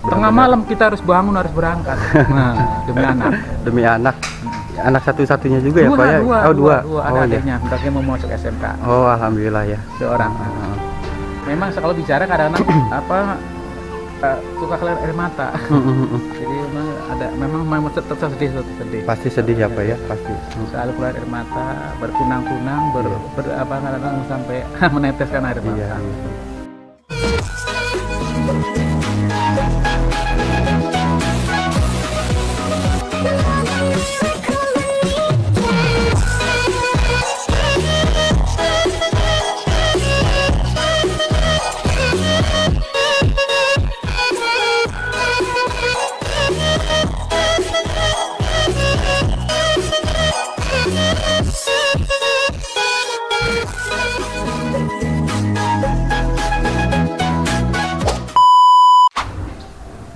Tengah malam kita harus bangun, harus berangkat. Nah, demi anak. Demi anak. Anak satu-satunya juga ya Pak ya? Dua Oh, adiknya, mereka mau masuk SMK. Oh, alhamdulillah ya. 2 orang. Memang kalau bicara kadang-kadang suka keluar air mata. Jadi memang tetap sedih. Pasti sedih ya Pak ya, pasti. Selalu keluar air mata, berkunang-kunang, kadang-kadang sampai meneteskan air mata. Iya.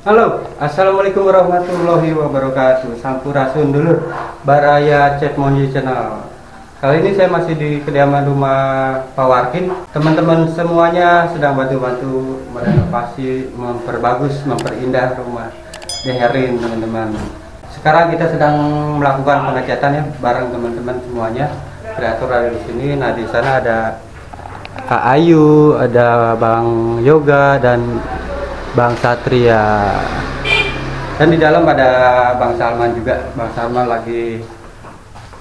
Halo, assalamualaikum warahmatullahi wabarakatuh. Sampurasun dulu, Baraya Chat Monji Channel. Kali ini saya masih di kediaman rumah Pak Warkin. Teman-teman semuanya sedang bantu-bantu merenovasi, memperbagus, memperindah rumah Deherlin, teman-teman. Sekarang kita sedang melakukan pengecatan ya, bareng teman-teman semuanya. Kreator ada di sini. Nah, di sana ada Kak Ayu, ada Bang Yoga dan Bang Satria, dan di dalam ada Bang Salman juga. Bang Salman lagi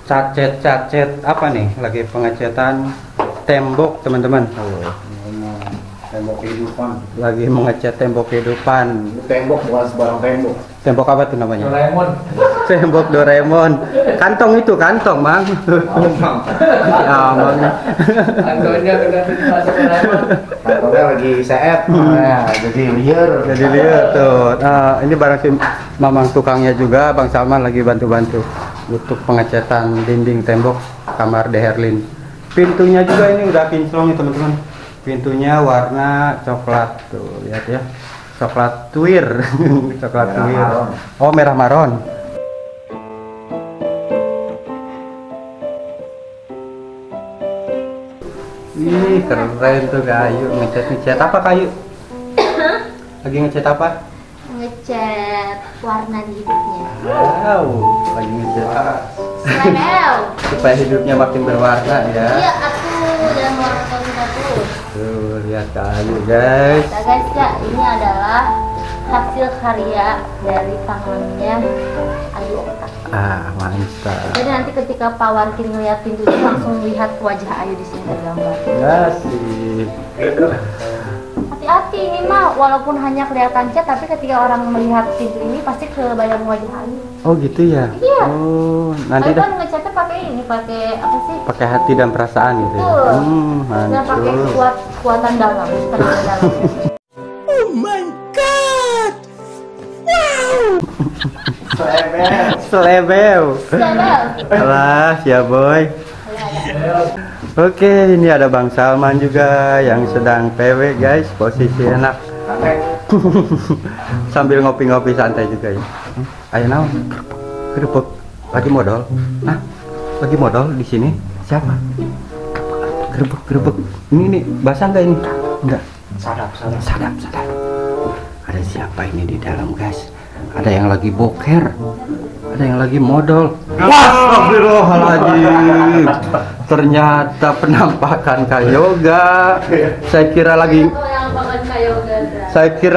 cacet apa nih? Lagi pengecatan tembok, teman-teman. Tembok kehidupan. Lagi mengecat tembok kehidupan. Tembok bukan sebarang tembok. Tembok apa tuh namanya? Doraemon. Tembok Doraemon. Kantong itu kantong, Bang. Ya, Bang. Kantongnya udah masuk Doraemon. Kantongnya lagi seet. Nah, jadi liar. Jadi lihat tuh. Nah, ini barang si Mamang tukangnya juga, Bang Salman lagi bantu-bantu untuk pengecatan dinding tembok kamar Deherlin. Pintunya juga ini udah kinclong nih, teman-teman. Pintunya warna coklat tuh, lihat ya. Coklat tuir. Coklat Merah tuir. maron. Oh, merah maron. Ih, keren tuh Kayu. Ngecat apa Kayu? Lagi ngecat apa? Ngecat warna di hidupnya. Wow, lagi ngecat Selebel. supaya hidupnya makin berwarna ya. Iya, aku dalam warna terus. Tuh, lihat Kayu guys. Nah guys, ya, ini adalah hasil karya dari tangannya Ayu Okta. Ah, mantap. Jadi nanti ketika Pak Warkin ngeliat pintu ini langsung lihat wajah Ayu di sini tergambar. Asik. Hati-hati ini mah, walaupun hanya kelihatan cat, tapi ketika orang melihat pintu ini pasti kebayang wajah Ayu. Oh gitu ya? Iya. Oh, nanti Ayu dah kan ngecatnya pakai ini, pakai apa sih? pakai hati dan perasaan gitu ya. Betul. Dan pakai Mantul. kekuatan dalam, tenaga dalam. Selebel. Selebel. Alah, ya boy. Oke, ini ada Bang Salman juga yang sedang PW guys, posisi enak. Sambil ngopi-ngopi santai juga ya. Ayo naon? Kerupuk. Lagi modal. Nah, lagi modal di sini. Siapa? Kerupuk. Ini basah nggak ini? Enggak. Sadap. Sadap. Ada siapa ini di dalam guys? Ada yang lagi boker, ada yang lagi modal. Astagfirullahaladzim. Ternyata penampakan Kak Yoga. Saya kira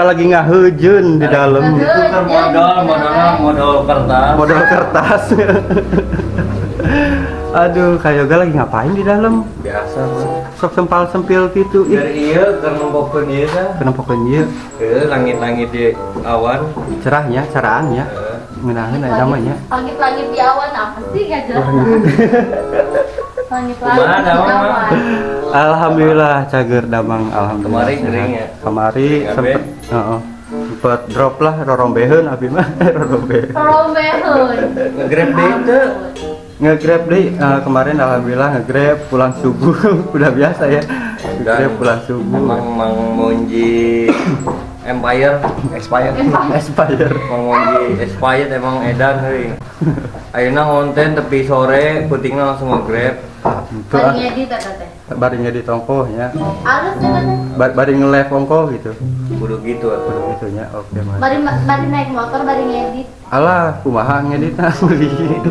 lagi ngahujun di dalam. Itu kan modal kertas. Aduh, Kak Yoga lagi ngapain di dalam? Biasa, Sok sempal-sempil gitu. dari iya ke nembokeun ieu tah. Kenapa dia? Ke langit-langit di awan. Cerahnya, cerahannya. Ngenaheun aya namanya. Langit-langit di awan apa sih gak jelas. Langit-langit Kumaha di naon, Mang? awan. Alhamdulillah cager damang, alhamdulillah. Kemarin kering ya? Kemari Ngabe? sempet sempet drop lah rorombeheun abi mah rorombeheun. Romehun. Nge-grab deh itu. Nge-grab deh kemarin alhamdulillah nge-grab pulang subuh udah biasa ya. Nge-grab pulang subuh. Mang Monji Empire Expired. ngomong expired emang edan heuing. Ayeuna ngonten tepi sore putingna langsung nge-grab. Itu Bari ngedit eta teh. bari ngedit ongkoh ya. Alus teh teh. Bari nge-live ongkoh gitu. Kudu gitu atuh. Kudu gitunya. Oke, Mas. Bari naik motor, bari ngedit. Alah, kumaha ngeditna beli.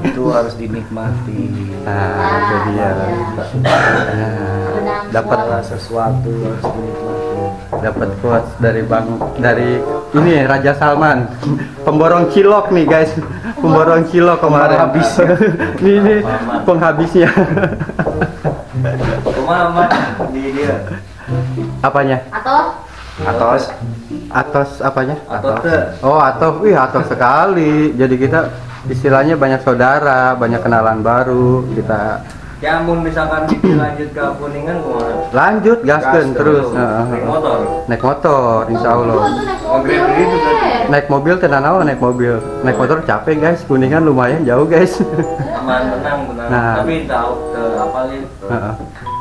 Itu harus dinikmati. Nah, itu dia. Nah, dapat Segala sesuatu harus dinikmati. dapat quotes dari ini Raja Salman. Pemborong cilok nih, guys. Pemborong cilok kemarin. Penghabisnya. ini penghabisnya. Kumaha aman di dia. Apanya? Atos Apanya? Atau teu. Oh, atau atau sekali. Jadi kita istilahnya banyak saudara, banyak kenalan baru. Kita Ya amun misalkan dilanjut ke Kuningan kumaha? lanjut gaskeun terus. Naik motor. Naik motor, insya Allah. Nge-grab gitu berarti. Naik mobil tenan naon naik mobil. Naik motor capek, guys. Kuningan lumayan jauh, guys. Aman tenang. Nah. Tapi tahu apalin. Heeh.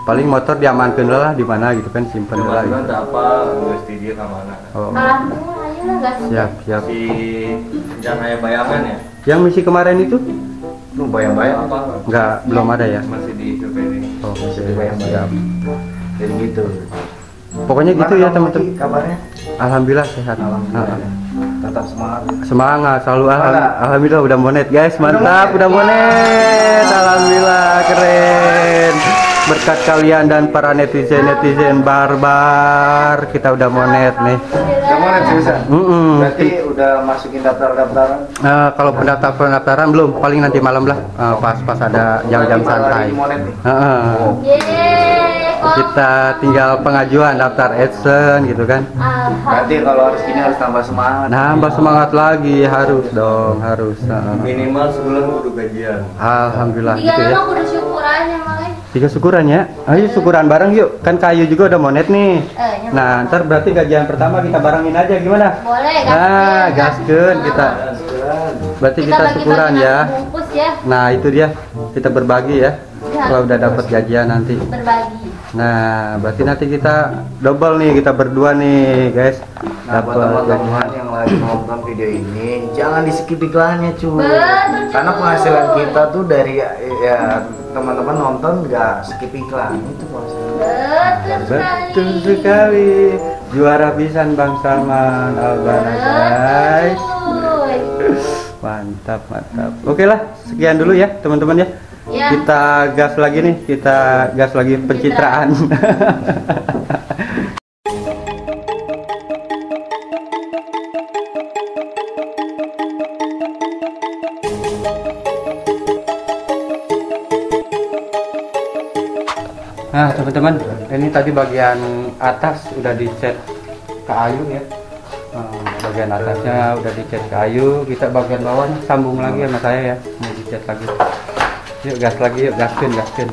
Paling motor diamankeun lah di mana gitu kan, simpen lah Cuman gitu. apa geus di dia ka mana? Oh. Alhamdulillah ayeuna gas. Siap. Si jangan aya bayangan ya. Yang misi kemarin itu lu bayang-bayang Apa? enggak belum ada ya? Masih di survei. Oh, Masih siap. bayang-bayang. Jadi gitu. Pokoknya gitu ya, teman-teman. Kabarnya? Alhamdulillah sehat. Alhamdulillah. Heeh. Tetap semangat. Semangat selalu. Semangat. Alhamdulillah udah monet, guys. Mantap, udah monet. Alhamdulillah keren. Berkat kalian dan para netizen barbar, kita udah monet nih. Udah mana sih bisa? Berarti Mm-mm. udah masukin daftar-daftaran. Kalau pendaftaran belum, paling nanti malam lah. Pas ada jam-jam Berarti santai. lagi monet nih. Heeh. Oh. Yeay. Kita tinggal pengajuan daftar AdSense gitu kan. Berarti kalau harus gini harus tambah semangat. Nambah semangat lagi, harus dong, harus. Minimal sebulan kudu gajian. Alhamdulillah Tiga gitu ya. mah kudu syukur aja makanya. 3 syukuran ya. Ayo syukuran bareng yuk. Kan kayu juga udah monet nih. Nyaman. Nah, ntar berarti gajian pertama kita barengin aja gimana? Boleh Nah, gaskeun kita. Berarti kita bagi-bagi syukuran nasi ya. bungkus ya. Nah, itu dia. Kita berbagi ya. Ya. Kalau udah dapat gajian nanti. Berbagi. Nah, berarti nanti kita double nih, kita berdua nih, guys. Nah, buat Dapat teman-teman gajian. yang lagi nonton video ini, jangan di skip iklannya cuy. Betul, Karena cuy. penghasilan kita tuh dari ya teman-teman nonton nggak skip iklan itu penghasilan. Betul sekali. Juara pisan Bang Salman Albana, guys. Betul. Mantap. Oke lah, sekian dulu ya, teman-teman ya. Ya. Kita gas lagi nih, kita gas lagi pencitraan. Nah, teman-teman, ini tadi bagian atas udah dicat kayu ya. Bagian atasnya udah dicat kayu, kita bagian bawahnya sambung lagi sama saya ya, mau dicat lagi. Yuk gas lagi, yuk gaskin.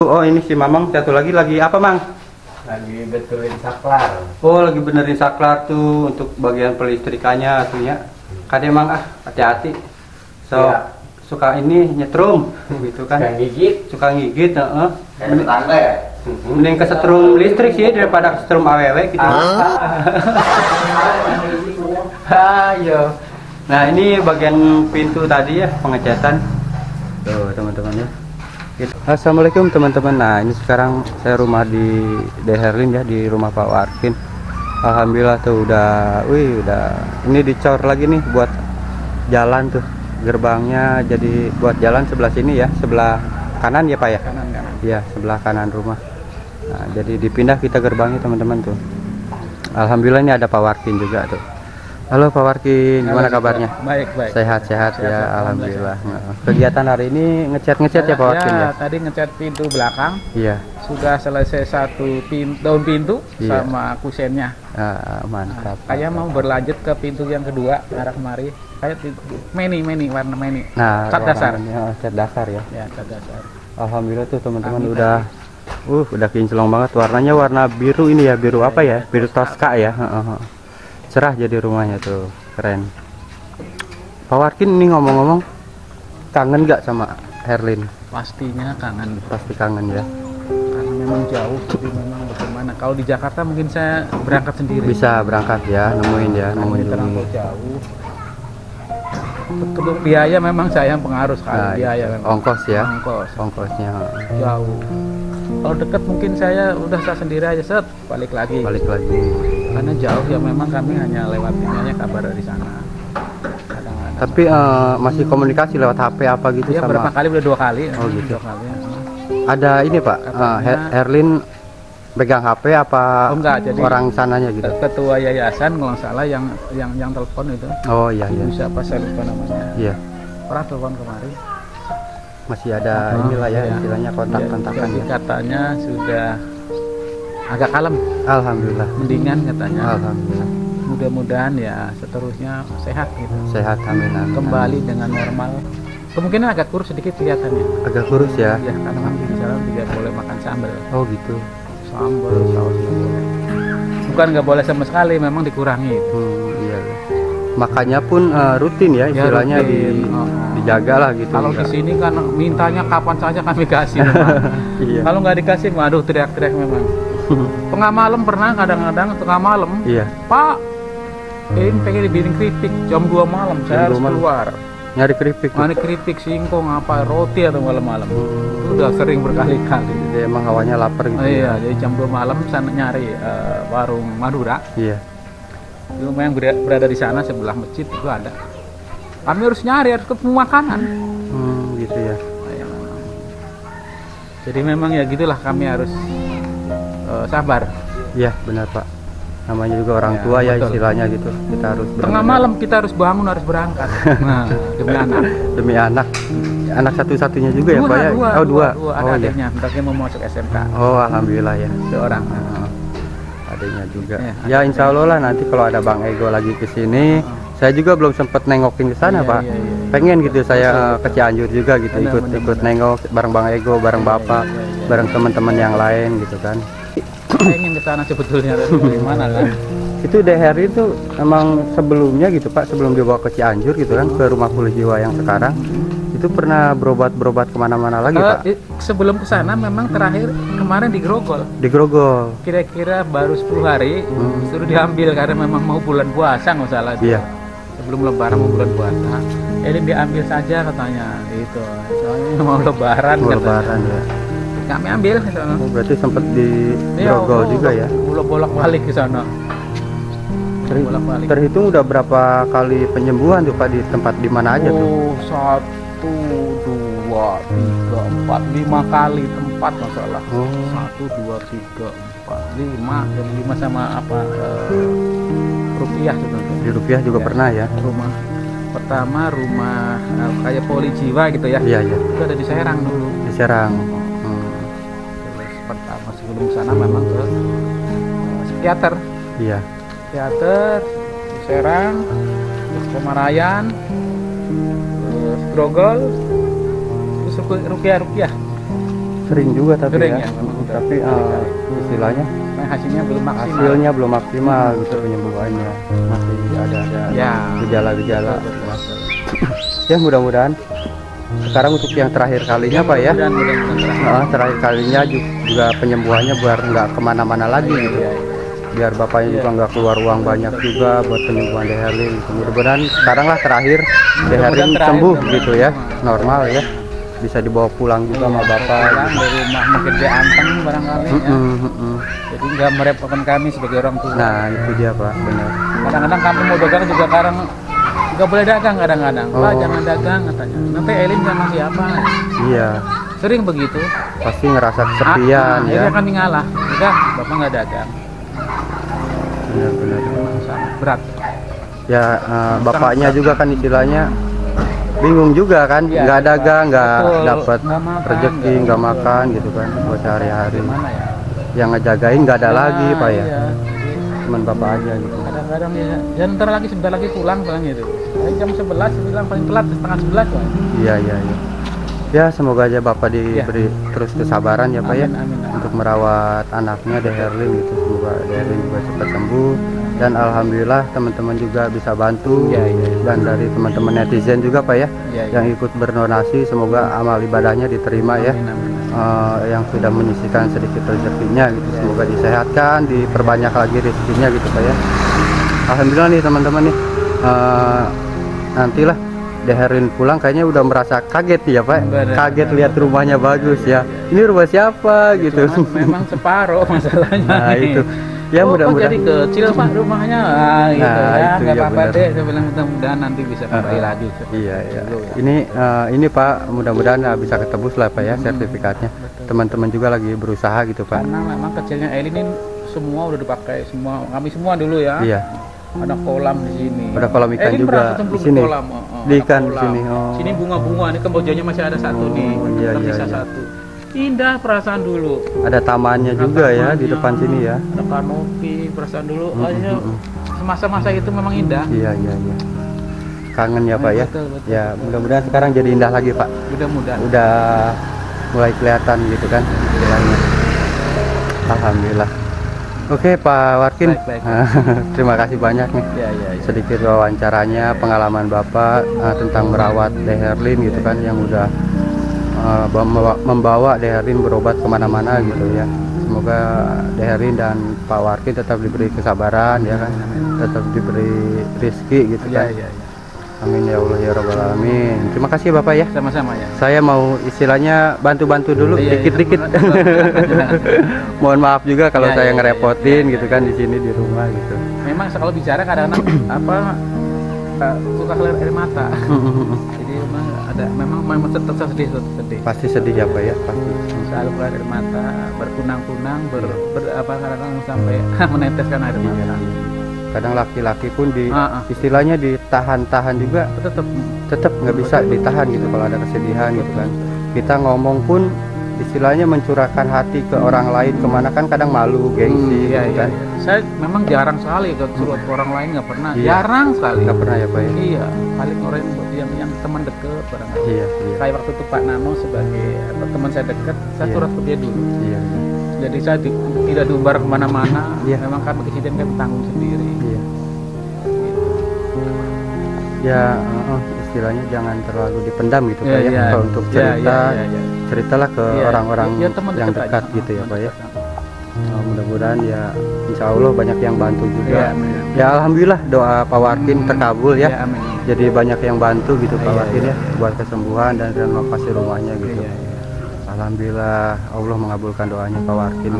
Oh ini si Mamang satu lagi apa Mang? Lagi betulin saklar. Oh lagi benerin saklar tuh untuk bagian pelistrikannya atunya. Kade Mang hati-hati. So Iya. suka ini nyetrum gitu kan. Suka gigit, heeh. Tetangga ya? Mending kesetrum listrik sih daripada kesetrum AWW gitu. Ayo. Nah ini bagian pintu tadi ya pengecatan. Tuh teman-teman ya. Gitu. Assalamualaikum teman-teman. Nah ini sekarang saya rumah di Deherlin ya, di rumah Pak Warkin. Alhamdulillah tuh udah ini dicor lagi nih buat jalan tuh gerbangnya, jadi buat jalan sebelah sini ya, sebelah kanan ya Pak ya. Iya sebelah kanan rumah. Nah, jadi dipindah kita gerbangnya teman-teman tuh. Alhamdulillah ini ada Pak Warkin juga tuh. Halo Pak Warkin, gimana kabarnya? Baik, baik. Sehat-sehat ya, Sehat, alhamdulillah. Kegiatan hari ini ngecat ya Pak Warkin ya? Tadi ngecat pintu belakang. Iya. Sudah selesai daun pintu Iya. sama kusennya. Mantap. Kayak mau berlanjut ke pintu yang kedua arah kemari. Kayak meni warna meni. Nah, cat dasar. Cat dasar ya. Ya, cat dasar. Alhamdulillah tuh teman-teman udah kinclong banget, warnanya warna biru ini ya, biru apa ya? Biru Tosca ya. Cerah jadi rumahnya tuh, keren. Pak Warkin ini ngomong-ngomong kangen nggak sama Herlin? Pastinya kangen. Pasti kangen ya. Karena memang jauh, jadi memang bagaimana. Kalau di Jakarta mungkin saya berangkat sendiri. Bisa berangkat ya, nemuin ya, Terlalu mengunjungi. jauh. Untuk biaya memang saya yang pengaruh sekali. Nah, Biaya memang. ongkos ya, Ongkos. ongkosnya Jauh. Kalau dekat mungkin saya udah saya sendiri aja balik lagi. balik lagi. Karena jauh ya memang kami hanya lewatinnya kabar dari sana. Kadang-kadang. Tapi masih komunikasi lewat HP apa gitu Ya, sama? berapa kali udah 2 kali. Oh, gitu. 2 kali. Ada ini Pak, Katanya- Herlin pegang HP apa Oh, enggak, jadi orang sananya gitu? Ketua yayasan kalau nggak salah yang telepon itu. Oh iya iya. Bisa apa saya lupa namanya. Iya. Pernah telepon kemarin. Masih ada inilah ya, Iya. istilahnya kontak-kontakan Jadi ya. katanya sudah agak kalem, Alhamdulillah. mendingan katanya. Alhamdulillah. Mudah-mudahan ya seterusnya sehat gitu. Sehat, amin, amin. Kembali dengan normal. Kemungkinan agak kurus sedikit kelihatannya. Agak kurus ya. Ya karena nanti di sana tidak boleh makan sambal. Oh gitu. Sambal, saus nggak boleh. Bukan nggak boleh sama sekali, memang dikurangi. Iya. Makanya pun rutin ya, istilahnya rutin. dijaga lah gitu. Kalau di Enggak. sini kan mintanya kapan saja kami kasih. memang. Iya. Kalau nggak dikasih, waduh teriak-teriak memang. Tengah malam pernah, kadang-kadang tengah malam. Iya. Pak, ini pengen dibikin keripik jam 2 malam, saya Jam 2 harus malam. keluar. Nyari keripik. Mana keripik, singkong, apa roti atau malam-malam. Udah sering berkali-kali. Jadi emang hawanya lapar gitu. Oh, iya, Ya. jadi jam 2 malam sana nyari warung Madura. Iya. Itu memang berada di sana sebelah masjid itu ada. Kami harus nyari, harus ketemu makanan. Gitu ya. Ya, memang. Jadi memang ya gitulah, kami harus sabar. Iya, benar Pak. Namanya juga orang Ya, tua ya betul. istilahnya gitu. Kita harus Tengah benar-benar malam kita harus bangun, harus berangkat. Nah, demi anak. demi anak. Anak satu-satunya juga ya Pak ya? Oh, dua. Dua Oh iya. adiknya, bentaknya mau masuk SMK. Oh, alhamdulillah ya. Seorang. Adanya juga. Ya, Ya, insya Allah lah nanti kalau ada Bang Ego lagi ke sini, saya juga belum sempat nengokin ke sana Iya, Pak. iya, iya. Pengen gitu saya ke Cianjur juga gitu, Benar, ikut nengok bareng Bang Ego, bareng Bapak, iya. bareng teman-teman yang lain gitu kan. Pengen ke sana sebetulnya, tapi gimana kan? Itu DHR itu emang sebelumnya gitu Pak, sebelum dibawa ke Cianjur gitu kan, ke rumah pulih jiwa yang sekarang, itu pernah berobat kemana-mana lagi Pak? Sebelum ke sana memang terakhir kemarin di Grogol. Di Grogol. Kira-kira baru 10 hari suruh diambil karena memang mau bulan puasa nggak salah. Iya. Sebelum lebaran mau bulan puasa. Ini diambil saja katanya itu. Soalnya mau lebaran Mau katanya. lebaran ya. Kami ambil ke sana. Oh, berarti sempat di Iya, Grogol juga ya. Bolak-balik ke sana. Bolak-balik. Terhitung udah berapa kali penyembuhan tuh Pak di tempat di mana aja tuh? Oh, 1, 2, 3, 4, 5 kali tempat masalah. Oh. 1, 2, 3, 4, 5. Yang 5 sama apa? Rupiah sebenarnya. Di Rupiah juga Ya. pernah ya? Rumah pertama rumah kayak poli jiwa gitu ya. Iya iya. Itu ada di Serang dulu. Di Serang. Terus pertama sebelum sana memang ke psikiater. Iya. Psikiater di Serang, terus Pemarayan, terus Grogol, terus Rupiah. Sering juga tapi Sering ya. ya, memang udah Tapi berkali-kali. istilahnya Nah, hasilnya belum maksimal. hasilnya belum maksimal gitu penyembuhannya. Masih ada Ya. gejala-gejala. Betul. Ya mudah-mudahan sekarang untuk yang terakhir kalinya Pak ya. Mudah-mudahan terakhir. Nah, terakhir kalinya juga penyembuhannya biar nggak kemana-mana lagi gitu. Iya, iya. Biar bapaknya juga nggak keluar uang banyak juga buat penyembuhan Deherlin. Mudah-mudahan sekarang lah terakhir Deherlin terakhir sembuh sembuh. gitu ya, normal ya, bisa dibawa pulang juga sama bapak. Pulang dari rumah mungkin dia anteng barangkali ya. Jadi nggak merepotkan kami sebagai orang tua. Nah itu dia Pak, benar. Kadang-kadang kami mau dagang juga sekarang nggak boleh dagang kadang-kadang. Pak Oh. jangan dagang katanya. Nanti Elin sama siapa? Iya. Sering begitu. Pasti ngerasa kesepian ya. Akhirnya kami ngalah. Udah, bapak nggak dagang. Benar-benar. Memang sangat berat. Ya bapaknya juga kan istilahnya bingung juga kan, Iya, nggak dagang, nggak betul. dapat Nggak makan, rezeki, nggak nggak betul. makan gitu kan buat sehari-hari. Gimana ya? Yang ngejagain nggak ada lagi Pak ya, Iya. cuman bapak aja gitu. Kadang-kadang ya ntar lagi sebentar lagi pulang gitu. Jam 11 bilang paling telat setengah 11 lah. Iya iya iya. Ya semoga aja bapak diberi terus kesabaran ya Pak ya, Amin, amin, amin. untuk merawat anaknya Deherlin gitu. Semoga Deherlin juga cepat sembuh, dan alhamdulillah teman-teman juga bisa bantu. Iya, iya. Dan dari teman-teman netizen juga Pak ya, Iya, iya. yang ikut berdonasi, semoga amal ibadahnya diterima ya. Amin, amin. Yang sudah menyisihkan sedikit rezekinya gitu, semoga disehatkan, diperbanyak lagi rezekinya gitu Pak ya. Alhamdulillah nih teman-teman nih, nantilah Deherlin pulang kayaknya udah merasa kaget ya Pak, Benar, kaget benar. lihat rumahnya bagus ya. Ini rumah siapa gitu. Cuman memang separuh masalahnya. Nah nih. itu ya Oh, kok mudah-mudahan. jadi kecil Pak rumahnya, gitu Nah, ya, itu nggak ya apa-apa benar. deh. Saya bilang mudah-mudahan nanti bisa kembali lagi. Iya iya. Dulu ya. Ini Pak, mudah-mudahan bisa ketebus lah Pak ya sertifikatnya. Teman-teman juga lagi berusaha gitu Pak. Karena memang kecilnya Eli ini semua udah dipakai semua, kami semua dulu ya. Iya. Ada kolam di sini. Ada kolam ikan Eli juga pernah ketemu di sini. Kolam. Di ada ikan di kolam. sini. Oh. Sini bunga-bunga, ini kembojanya masih ada satu nih. iya, Tersisa iya, iya. satu. Indah perasaan dulu. Ada tamannya juga ya di Tamannya, depan sini ya. Ada kanopi, perasaan dulu. Aja mm. masa-masa itu memang indah. Iya iya iya. Kangen ya Pak ya. Betul, betul. Ya mudah-mudahan sekarang jadi indah lagi Pak. Mudah-mudahan. Udah mulai kelihatan gitu kan istilahnya. Alhamdulillah. Oke Pak Warkin, Baik, baik. terima kasih banyak nih. Ya, ya, ya. Sedikit wawancaranya, pengalaman Bapak tentang merawat Deherlin gitu kan, yang udah membawa Deherlin berobat kemana-mana gitu ya. Semoga Deherlin dan Pak Warkin tetap diberi kesabaran ya kan, tetap diberi rezeki gitu Ya, kan. ya, ya. Amin ya Allah ya Rabbal Alamin. Terima kasih Bapak ya. Sama-sama ya. Saya mau istilahnya bantu-bantu dulu Iya, iya. dikit-dikit. Mohon maaf juga kalau Iya, saya iya, ngerepotin iya, gitu kan di sini di rumah gitu. Memang kalau bicara kadang-kadang suka keluar air mata. Jadi memang tetap sedih. Pasti sedih ya Pak ya, pasti. Selalu keluar air mata, berkunang-kunang, kadang-kadang sampai meneteskan air Iya, mata. iya. Kadang laki-laki pun istilahnya ditahan-tahan juga, tetap nggak bisa ditahan gitu kalau ada kesedihan gitu kan. Kita ngomong pun istilahnya mencurahkan hati ke orang lain kemana kan kadang malu, gengsi Iya, gitu iya, kan. iya. Saya memang jarang sekali ke suruh ke orang lain, nggak pernah. Iya. Jarang sekali. Nggak pernah ya Pak ya. Iya, paling orang yang teman dekat barangkali. Iya, iya. Kayak waktu itu Pak Nano sebagai teman saya dekat, saya Iya. surat ke dia dulu. Iya, iya. Jadi saya tidak diumbar kemana-mana. Iya. Memang kan presiden kan tanggung sendiri. Iya. Ya istilahnya jangan terlalu dipendam gitu Pak ya. Iya. Kalau untuk Iya, cerita, iya, iya. ceritalah ke Iya, orang-orang iya, teman yang dekat dekat aja. gitu ya Pak ya. Dekat. Mudah-mudahan ya insya Allah banyak yang bantu juga. Iya, amin. Ya alhamdulillah doa Pak Warkin terkabul ya. Iya, amin. Jadi banyak yang bantu gitu Pak Iya, Warkin iya, ya buat kesembuhan dan renovasi rumahnya gitu. Iya, iya. Alhamdulillah Allah mengabulkan doanya Pak Warkin,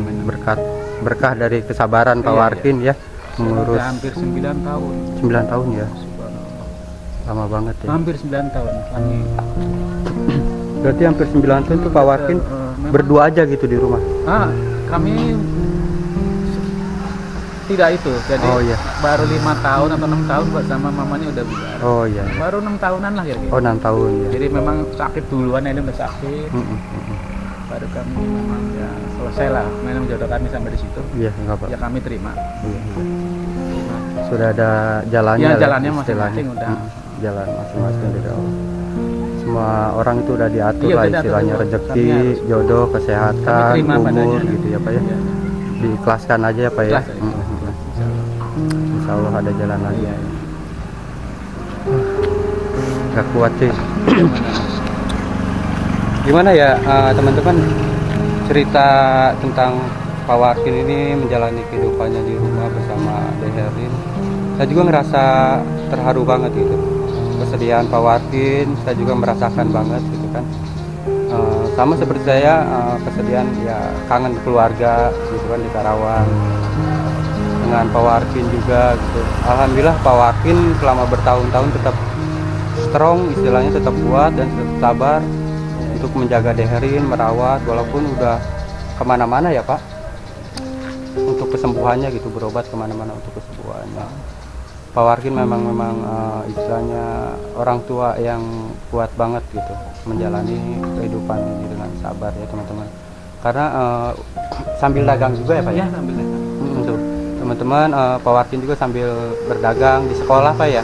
berkah dari kesabaran Pak Iya, Warkin ya mengurus Sudah hampir 9 tahun. 9 tahun ya. Subhanallah. Lama banget ya. Hampir 9 tahun. Kami Berarti hampir 9 tahun tuh Pak Warkin memang- berdua aja gitu di rumah. kami tidak itu. Jadi Oh, iya. baru 5 tahun atau 6 tahun bersama mamanya udah bubar. Oh iya. Baru 6 tahunan lah kira-kira. Oh 6 tahun ya. Jadi memang sakit duluan, ini udah sakit. Mm-mm. Baru kami memang ya selesai lah. Memang jodoh kami sampai di situ. Iya nggak apa. Ya kami terima. Iya, iya. Terima. Sudah ada jalannya. Ya, lah, jalannya istilahnya. masing-masing udah. Jalan masing-masing dari Allah. Semua orang itu udah diatur Iya, lah udah diatur istilahnya, semua. rezeki, Kami harus- jodoh, Kami kesehatan, terima umur padanya. gitu ya Pak ya. Iya. Diikhlaskan aja ya Pak ya. Ikhlas, ikhlas. Insya Allah ada jalan lagi. Iya, iya. Gak kuat sih. Gimana ya teman-teman, cerita tentang Pak Warkin ini menjalani kehidupannya di rumah bersama Deherlin. Saya juga ngerasa terharu banget gitu. Kesedihan Pak Warkin saya juga merasakan banget gitu kan. Sama seperti saya, kesedihan ya kangen keluarga gitu kan di Karawang. Dengan Pak Warkin juga gitu. Alhamdulillah Pak Warkin selama bertahun-tahun tetap strong, istilahnya tetap kuat dan tetap sabar. untuk menjaga Deherin, merawat, walaupun udah kemana-mana ya Pak, untuk kesembuhannya gitu, berobat kemana-mana untuk kesembuhannya. Pak Warkin memang istilahnya orang tua yang kuat banget gitu menjalani kehidupan ini dengan sabar ya teman-teman. Karena sambil dagang juga ya Pak ya? Iya, sambil dagang. Tuh, teman-teman, Pak Warkin juga sambil berdagang di sekolah Pak ya?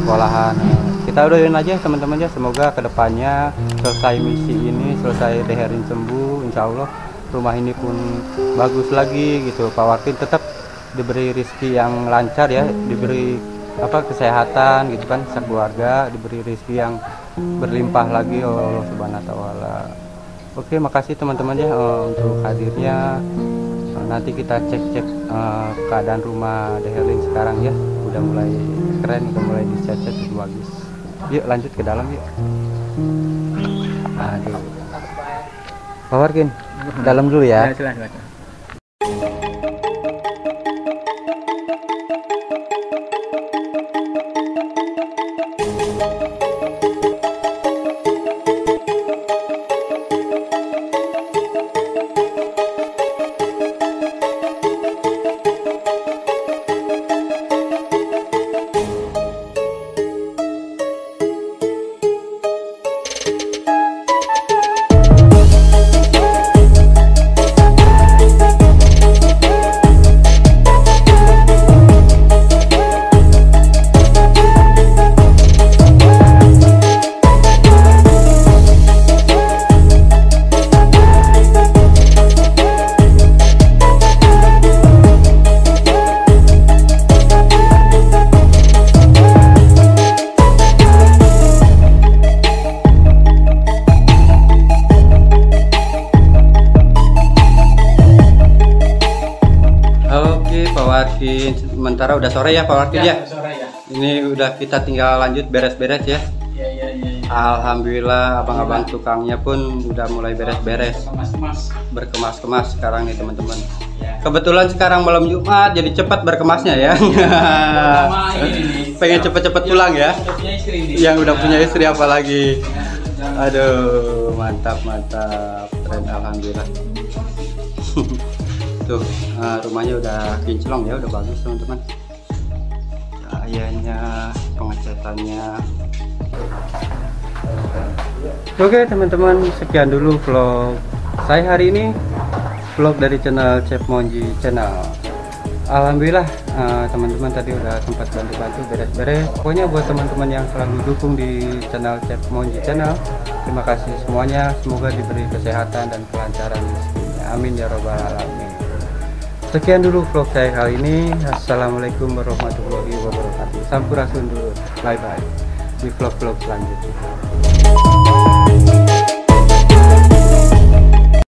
Sekolahan. Kita doain aja teman-teman ya, semoga kedepannya selesai misi ini, selesai Deherin sembuh, insya Allah rumah ini pun bagus lagi gitu. Pak Warkin tetap diberi rezeki yang lancar ya, diberi kesehatan gitu kan, sekeluarga diberi rezeki yang berlimpah lagi oleh Allah Subhanahu wa taala. Oke, makasih teman-teman ya untuk hadirnya. Nanti kita cek-cek keadaan rumah Deherin sekarang ya, udah mulai keren, udah mulai dicat-cat, udah bagus. Yuk lanjut ke dalam yuk. Aduh. Pak Warkin, dalam dulu ya. Ya, silakan. Sementara udah sore ya Pak Warkin ya? Sore ya. Ini udah kita tinggal lanjut beres-beres ya. Iya. Alhamdulillah abang-abang tukangnya pun udah mulai beres-beres, berkemas-kemas sekarang nih teman-teman. Kebetulan sekarang malam Jumat jadi cepat berkemasnya ya. Pengen cepet-cepet pulang ya. Yang udah punya istri apalagi. Aduh, mantap, keren, alhamdulillah. Tuh, rumahnya udah kinclong ya, udah bagus teman-teman. Cahayanya, pengecatannya. Oke teman-teman, sekian dulu vlog saya hari ini, vlog dari channel Chef Monji Channel. Alhamdulillah teman-teman tadi udah sempat bantu-bantu beres-beres. Pokoknya buat teman-teman yang selalu dukung di channel Chef Monji Channel, terima kasih semuanya. Semoga diberi kesehatan dan kelancaran rezekinya. Amin ya robbal alamin. Sekian dulu vlog saya kali ini. Assalamualaikum warahmatullahi wabarakatuh. Sampurasun dulu. Bye bye di vlog-vlog selanjutnya.